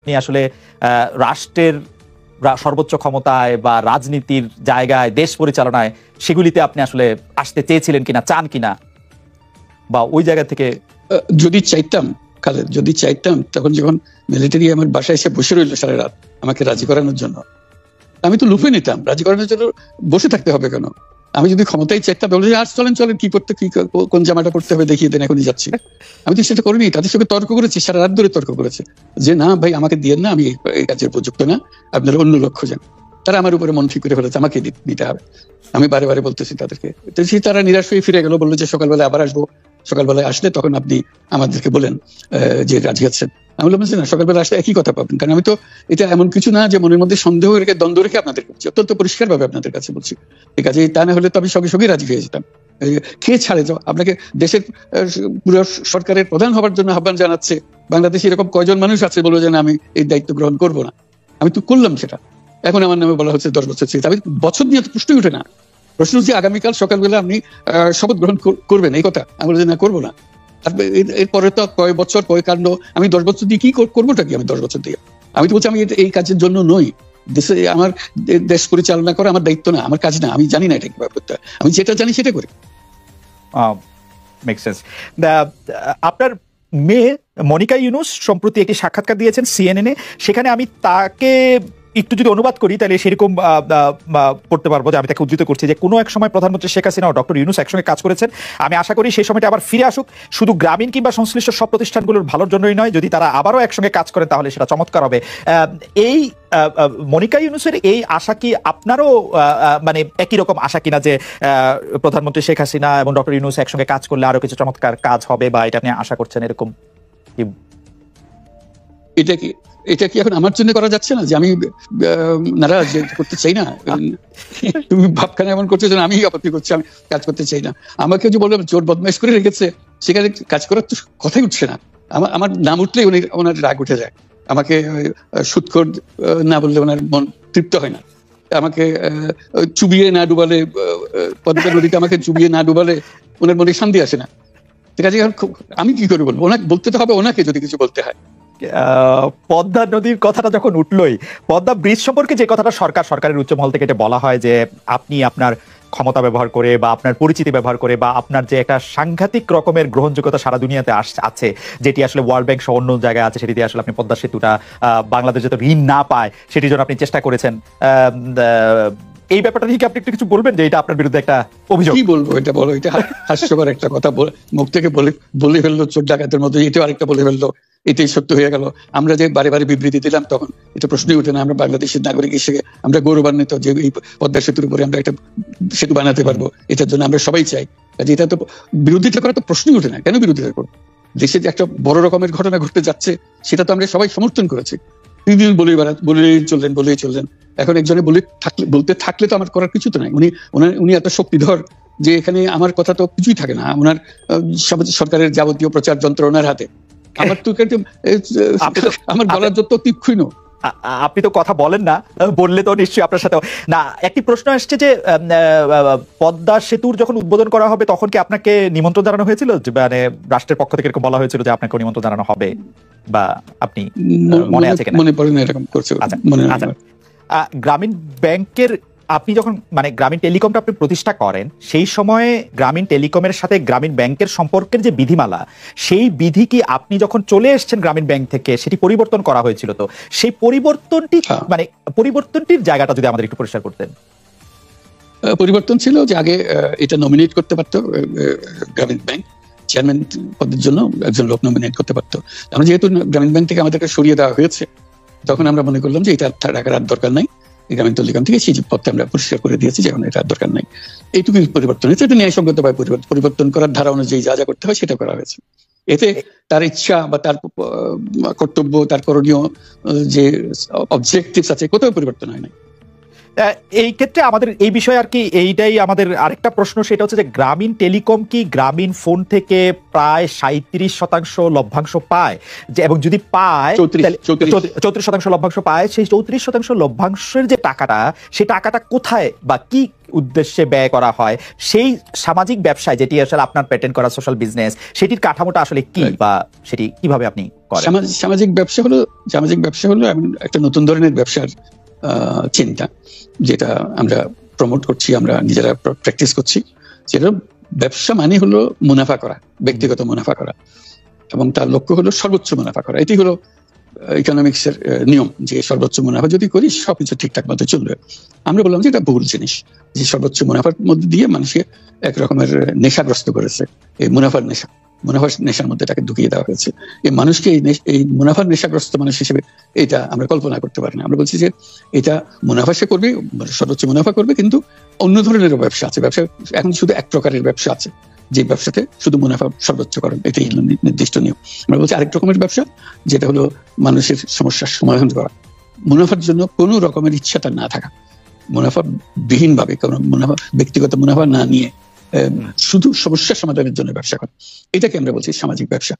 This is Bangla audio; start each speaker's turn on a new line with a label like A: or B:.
A: আপনি আসলে রাষ্ট্রের সর্বোচ্চ ক্ষমতায় বা রাজনীতির জায়গায়, দেশ পরিচালনায়, সেগুলিতে আপনি আসলে আসতে চেয়েছিলেন কিনা, চান কিনা, বা ওই জায়গা থেকে?
B: যদি চাইতাম খালেদ, যদি চাইতাম, তখন যখন মিলিটারি আমার বাসায় এসে বসে রইল সারা রাত আমাকে রাজি করানোর জন্য, আমি তো লুফে নিতাম। রাজি করানোর জন্য বসে থাকতে হবে কেন? আমি যদি ক্ষমতায় চাইতাম, বলে আর চলেন চলেন, কি করতে, কি কোন জামাটা পড়তে হবে দেখিয়ে দেন, এখনই যাচ্ছি। আমি তো সেটা করিনি। তাদের সঙ্গে তর্ক করেছি, সারা রাত ধরে তর্ক করেছে যে না ভাই, আমাকে দিয়েন না, আমি এই কাজের উপযুক্ত না, আপনারা অন্য লোক খোঁজেন। তারা আমার উপরে মন ঠিক করে ফেলেছে, আমাকে নিতে হবে। আমি বারে বারে বলতেছি তাদেরকে, তারা নিরাশ হয়ে ফিরে গেল, বললো যে সকালবেলা আবার আসবো, সকালবেলায় আসলে তখন আপনি আমাদেরকে বলেন যে রাজি আছেন। আমি বললাম না, সকালবেলা আসলে একই কথা পাবেন, কারণ আমি তো এটা এমন কিছু না যে মনের মধ্যে সন্দেহ রেখে, দ্বন্দ্ব রেখে আপনাদের বলছি, অত্যন্ত পরিষ্কার ভাবে আপনাদের কাছে বলছি। ঠিক আছে, তা না হলে তো আমি সঙ্গে সঙ্গে রাজি হয়ে যেতাম। কে ছাড়ে তো আপনাকে? দেশের পুরো সরকারের প্রধান হবার জন্য আহ্বান জানাচ্ছে, বাংলাদেশে এরকম কয়জন মানুষ আছে বলবো যে আমি এই দায়িত্ব গ্রহণ করবো না? আমি তো করলাম সেটা। এখন আমার নামে বলা হচ্ছে 10 বছর চেয়ে। আমি বছর নিয়ে তো প্রশ্নই ওঠে না। প্রশ্ন হচ্ছে আগামীকাল সকালবেলা আপনি শপথ গ্রহণ করবেন, এই কথা। আমি বলি না, করবো না। এরপরে তো কয় বছর, কয় কাণ্ড। আমি 10 বছর দিয়ে কি করবোটা কি? আমি 10 বছর দিয়ে, আমি তো বলছি আমি এই কাজের জন্য নই। দেশে আমার দেশ পরিচালনা করা আমার দায়িত্ব না, আমার কাজ না। আমি জানি না এটা কিভাবে করতে হয়, আমি যেটা জানি সেটা করি।
A: Make sense. আপনার মেয়ে মনিকা ইউনুস সম্প্রতি একটি সাক্ষাৎকার দিয়েছেন CNN-এ। সেখানে আমি তাকে একটু যদি অনুবাদ করি তাহলে সেরকম পড়তে পারবো, যে আমি তাকে উদ্ধৃত করছি যে কোনো এক সময় প্রধানমন্ত্রী শেখ হাসিনা ও ডক্টর ইউনুস একসঙ্গে কাজ করেছেন। আমি আশা করি সেই সময়টা আবার ফিরে আসুক, শুধু গ্রামীণ কিংবা সংশ্লিষ্ট সব প্রতিষ্ঠানগুলোর ভালোর জন্যই নয়। যদি তারা আবারও একসঙ্গে কাজ করেন তাহলে সেটা চমৎকার হবে। এই মনিকা ইউনুসের এই আশা কি আপনারও মানে একই রকম আশা কিনা, যে প্রধানমন্ত্রী শেখ হাসিনা এবং ডক্টর ইউনুস একসঙ্গে কাজ করলে আরো কিছু চমৎকার কাজ হবে, বা এটা নিয়ে আশা করছেন এরকম কি?
B: এটা কি এখন আমার জন্য করা যাচ্ছে না যে আমি নারাজ, করতে চাই না? তুমি ভাবখানা এমন করছো যেন আমি আপত্তি করছি, আমি কাজ করতে চাই না। আমাকে যে বললাম চোর বদমাইশ করে রেখেছে, সেখানে কাজ করার তো কথাই উঠছে না। আমার নাম উঠলেই ওনার রাগ উঠে যায়। আমাকে সুৎখোর না বললে ওনার মন তৃপ্ত হয় না। আমাকে চুবিয়ে না ডুবালে, পদ্মা নদীতে আমাকে চুবিয়ে না ডুবালে ওনার মনে শান্তি আসে না। ঠিক আছে, আমি কি করে বলবো? ওনাকে বলতে তো হবে, ওনাকে যদি কিছু বলতে হয়।
A: পদ্মা নদীর কথাটা যখন উঠলই, পদ্মা ব্রিজ সম্পর্কে যে কথাটা সরকারের উচ্চ মহল থেকে এটা বলা হয় যে আপনি আপনার ক্ষমতা ব্যবহার করে বা আপনার পরিচিতি ব্যবহার করে বা আপনার যে একটা সাংঘাতিক রকমের গ্রহণযোগ্যতা সারা দুনিয়াতে আছে, যেটি আসলে ওয়ার্ল্ড ব্যাংক সহ অন্য জায়গায় আছে, সেটি দিয়ে আসলে আপনি পদ্মা সেতুটা বাংলাদেশ যাতে ঋণ না পায় সেটির জন্য আপনি চেষ্টা করেছেন। এই ব্যাপারটা থেকে আপনি একটু কিছু বলবেন, যে এটা আপনার বিরুদ্ধে একটা অভিযোগ?
B: কি বলবো, এটা বলো, এটা হাস্যকর একটা কথা মুখ থেকে বলে ফেললো চোর ডাকাতের মতো, এটাও আরেকটা বলে ফেললো, এটাই সত্য হয়ে গেল। আমরা যে বারে বারে বিবৃতি দিলাম তখন এটা প্রশ্নই ওঠে না। আমরা বাংলাদেশের নাগরিক হিসেবে আমরা গৌরবান্বিত যে এই পদ্মা সেতুর উপরে আমরা একটা সেতু বানাতে পারবো, এটার জন্য আমরা সবাই চাই। এটা তো বিরোধিতা করা তো প্রশ্নই ওঠে না। কেন বিরোধিতা করবো? দেশে যে একটা বড় রকমের ঘটনা ঘটতে যাচ্ছে সেটা তো আমরা সবাই সমর্থন করেছি। বলেই চললেন। এখন একজনে বলতে থাকলে তো আমার করার কিছু তো নাই। উনি এত শক্তিধর যে এখানে আমার কথা তো কিছুই থাকে না। ওনার সরকারের যাবতীয় প্রচার যন্ত্র ওনার হাতে। আমার তো আমার বলার যত তীক্ষ্ণ।
A: আপনি তো কথা বলেন না, বললে তো নিশ্চয়ই আপনার সাথে না। একটি প্রশ্ন আসছে যে পদ্মা সেতুর যখন উদ্বোধন করা হবে তখন কি আপনাকে নিমন্ত্রণ জানানো হয়েছিল? মানে রাষ্ট্রের পক্ষ থেকে এরকম বলা হয়েছিল যে আপনাকে নিমন্ত্রণ জানানো হবে, বা আপনি মনে আছে কিনা?
B: মনে পড়ে না এরকম করছে।
A: গ্রামীণ ব্যাংকের আপনি যখন মানে গ্রামীণ টেলিকমটা আপনি প্রতিষ্ঠা করেন, সেই সময়ে গ্রামীণ টেলিকমের সাথে গ্রামীণ ব্যাংকের সম্পর্কের যে বিধিমালা, সেই বিধি কি আপনি যখন চলে এসেছেন গ্রামীণ ব্যাংক থেকে সেটি পরিবর্তন করা হয়েছিল? তো সেই পরিবর্তনটির জায়গাটা যদি আমাদের একটু পরিষ্কার করতেন।
B: পরিবর্তন ছিল যে আগে এটা নমিনেট করতে পারতো গ্রামীণ ব্যাংক, চেয়ারম্যান পদের জন্য একজন লোক নমিনেট করতে পারতো। আমরা যেহেতু গ্রামীণ ব্যাংক থেকে আমাদেরকে সরিয়ে দেওয়া হয়েছে, তখন আমরা মনে করলাম যে এটা টাকার আর দরকার নাই। গ্রামীণ টেলিকম থেকে সেই পথটা আমরা পরিষ্কার করে দিয়েছি, যেমন এটা দরকার নাই। এইটুকুই পরিবর্তন হয়েছে। এটা ন্যায়সঙ্গতভাবে পরিবর্তন করার ধারা অনুযায়ী যা যা করতে হয় সেটা করা হয়েছে। এতে তার ইচ্ছা বা তার কর্তব্য, তার করণীয় যে অবজেক্টিভস আছে, কোথাও পরিবর্তন হয় নাই।
A: এই ক্ষেত্রে আমাদের এই বিষয়ে আর কি এইটাই আমাদের আরেকটা প্রশ্ন, সেটা হচ্ছে যে গ্রামীণ টেলিকম কি গ্রামীণ ফোন থেকে প্রায় 37% লভ্যাংশ পায়, যে এবং যদি পায় 34% লভ্যাংশ পায়, সেই 34% লভ্যাংশের যে টাকাটা, সেই টাকাটা কোথায় বা কি উদ্দেশ্যে ব্যয় করা হয়, সেই সামাজিক ব্যবসায় যেটি আসলে আপনার প্যাটেন্ট করা সোশ্যাল বিজনেস, সেটির কাঠামোটা আসলে কি বা সেটি কিভাবে আপনি করেন?
B: সামাজিক ব্যবসা হলো একটা নতুন ধরনের ব্যবসার চিন্তা, যেটা আমরা প্রমোট করছি, আমরা নিজেরা প্র্যাকটিস করছি। যেটা ব্যবসা মানে হলো মুনাফা করা, ব্যক্তিগত মুনাফা করা, এবং তার লক্ষ্য হলো সর্বোচ্চ মুনাফা করা। এটি হলো ইকোনমিক্স এর নিয়ম, যে সর্বোচ্চ মুনাফা যদি করি সবকিছু ঠিকঠাক মতো চলবে। আমরা বললাম যে এটা ভুল জিনিস, যে সর্বোচ্চ মুনাফার মধ্যে দিয়ে মানুষকে এক রকমের নেশাগ্রস্ত করেছে। এই মুনাফার নেশার মধ্যে তাকে ঢুকিয়ে দেওয়া হয়েছে। এই মানুষকে এই মুনাফার নেশাগ্রস্ত মানুষ হিসেবে এটা আমরা কল্পনা করতে পারি না। আমরা বলছি যে এটা মুনাফা সে করবে, সর্বোচ্চ মুনাফা করবে, কিন্তু অন্য ধরনের ব্যবসা আছে। ব্যবসা এখন শুধু এক প্রকারের ব্যবসা আছে, যে ব্যবসাতে শুধু মুনাফা সর্বোচ্চকরণ, এটাই নির্দিষ্ট নিয়ম। আমরা বলছি আরেক রকমের ব্যবসা, যেটা হলো মানুষের সমস্যার সমাধান করা, মুনাফার জন্য কোনো রকমের ইচ্ছাটা না থাকা, মুনাফা বিহীন ভাবে, কোনো ব্যক্তিগত মুনাফা না নিয়ে শুধু সমস্যার সমাধানের জন্য ব্যবসা করা, এটাকে আমরা বলছি সামাজিক ব্যবসা।